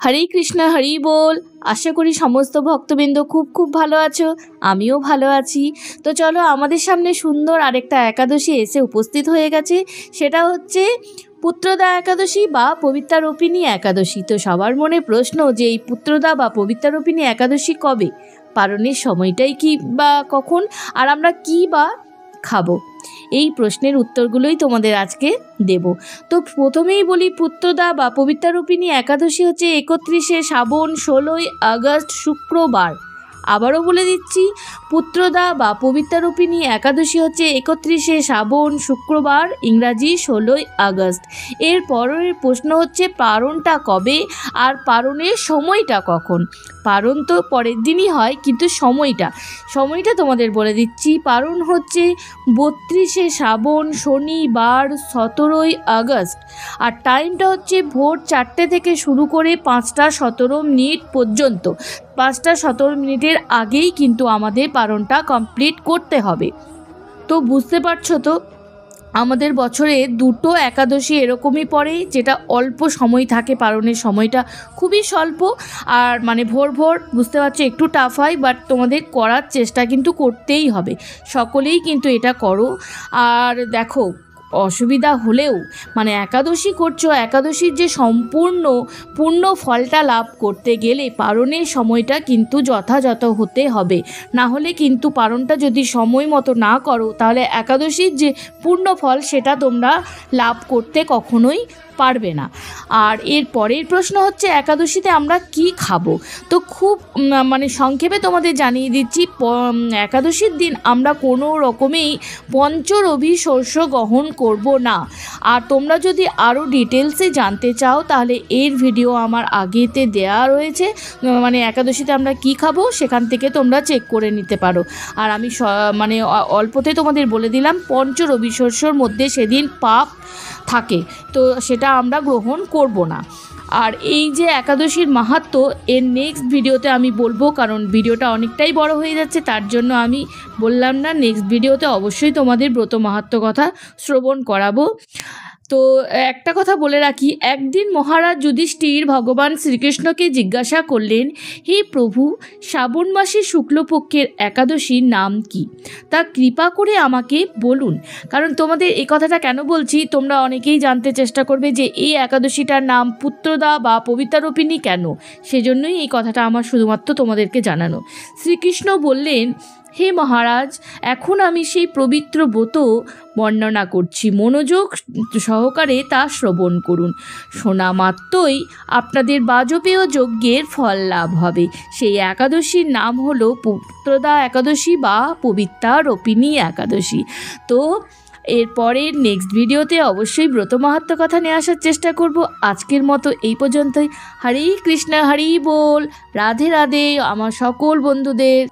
হরে কৃষ্ণ, হরি বল। আশা করি সমস্ত ভক্তবৃন্দ খুব খুব ভালো আছো, আমিও ভালো আছি। তো চলো, আমাদের সামনে সুন্দর আরেকটা একাদশী এসে উপস্থিত হয়ে গেছে। সেটা হচ্ছে পুত্রদা একাদশী বা পবিত্রারোপিণী একাদশী। তো সবার মনে প্রশ্ন যে এই পুত্রদা বা পবিত্রারোপিণী একাদশী কবে, পালনের সময়টাই কি বা কখন, আর আমরা কি বা খাবো, এই প্রশ্নের উত্তরগুলোই তোমাদের আজকে দেব। তো প্রথমেই বলি, পুত্রদা বা পবিত্রারোপিণী একাদশী হচ্ছে 31শে শ্রাবণ 16ই আগস্ট শুক্রবার। আবারও বলে দিচ্ছি, পুত্রদা বা পবিত্রারোপিণী একাদশী হচ্ছে 31শে শ্রাবণ শুক্রবার, ইংরাজি 16ই আগস্ট। এর পরের প্রশ্ন হচ্ছে পারণটা কবে আর পারণের সময়টা কখন। পারণ তো পরের দিনই হয়, কিন্তু সময়টা তোমাদের বলে দিচ্ছি। পারণ হচ্ছে 32শে শ্রাবণ শনিবার 17ই আগস্ট, আর টাইমটা হচ্ছে ভোর 4টে থেকে শুরু করে 5টা 17 মিনিট পর্যন্ত। 5টা 17 মিনিটের আগেই কিন্তু আমাদের পারণটা কমপ্লিট করতে হবে। তো বুঝতে পারছো তো, আমাদের বছরে দুটো একাদশী এরকমই পড়ে, যেটা অল্প সময় থাকে, পালনের সময়টা খুবই স্বল্প, আর মানে ভোর বুঝতে পারছো একটু টাফ হয়, বাট তোমাদের করার চেষ্টা কিন্তু করতেই হবে। সকলেই কিন্তু এটা করো। আর দেখো, অসুবিধা হলেও মানে একাদশী করছো, একাদশীর যে পূর্ণ ফলটা লাভ করতে গেলে পালনের সময়টা কিন্তু যথাযথ হতে হবে। না হলে কিন্তু পালনটা যদি সময় মতো না করো, তাহলে একাদশীর যে পূর্ণ ফল সেটা তোমরা লাভ করতে কখনোই পারবে না। আর এর পরের প্রশ্ন হচ্ছে একাদশীতে আমরা কি খাবো। তো খুব মানে সংক্ষেপে তোমাদের জানিয়ে দিচ্ছি, একাদশীর দিন আমরা কোনো রকমেই পঞ্চরবি শস্য গ্রহণ করব না। আর তোমরা যদি আরও ডিটেলসে জানতে চাও, তাহলে এর ভিডিও আমার আগেতে দেয়া রয়েছে, মানে একাদশীতে আমরা কি খাবো সেখান থেকে তোমরা চেক করে নিতে পারো। আর আমি মানে অল্পতে তোমাদের বলে দিলাম, পঞ্চরবি শস্যর মধ্যে সেদিন পাপ থাকে, তো সেটা আমরা গ্রহণ করব না। আর এই যে একাদশীর মাহাত্ম্য, এর নেক্সট ভিডিওতে আমি বলবো, কারণ ভিডিওটা অনেকটাই বড় হয়ে যাচ্ছে, তার জন্য আমি বললাম না। নেক্সট ভিডিওতে অবশ্যই তোমাদের ব্রত মাহাত্ম্য কথা শ্রবণ করাবো। তো একটা কথা বলে রাখি, একদিন মহারাজ যুধিষ্ঠির ভগবান শ্রীকৃষ্ণকে জিজ্ঞাসা করলেন, হে প্রভু, শ্রাবণ মাসের শুক্লপক্ষের একাদশীর নাম কি, তা কৃপা করে আমাকে বলুন। কারণ তোমাদের এই কথাটা কেন বলছি, তোমরা অনেকেই জানতে চেষ্টা করবে যে এই একাদশীটার নাম পুত্রদা বা পবিত্রারোপিণী কেন, সেজন্যই এই কথাটা আমার শুধুমাত্র তোমাদেরকে জানানো। শ্রীকৃষ্ণ বললেন, হে মহারাজ, এখন আমি সেই পবিত্র ব্রত বর্ণনা করছি, মনোযোগ সহকারে তা শ্রবণ করুন। শোনা মাত্রই আপনাদের বাজপেয় যজ্ঞের ফল লাভ হবে। সেই একাদশীর নাম হলো পুত্রদা একাদশী বা পবিত্রারোপিণী একাদশী। তো এরপরের নেক্সট ভিডিওতে অবশ্যই ব্রত মাহাত্ম্য কথা নিয়ে আসার চেষ্টা করব। আজকের মতো এই পর্যন্তই। হরে কৃষ্ণ, হরি বল। রাধে রাধে আমার সকল বন্ধুদের।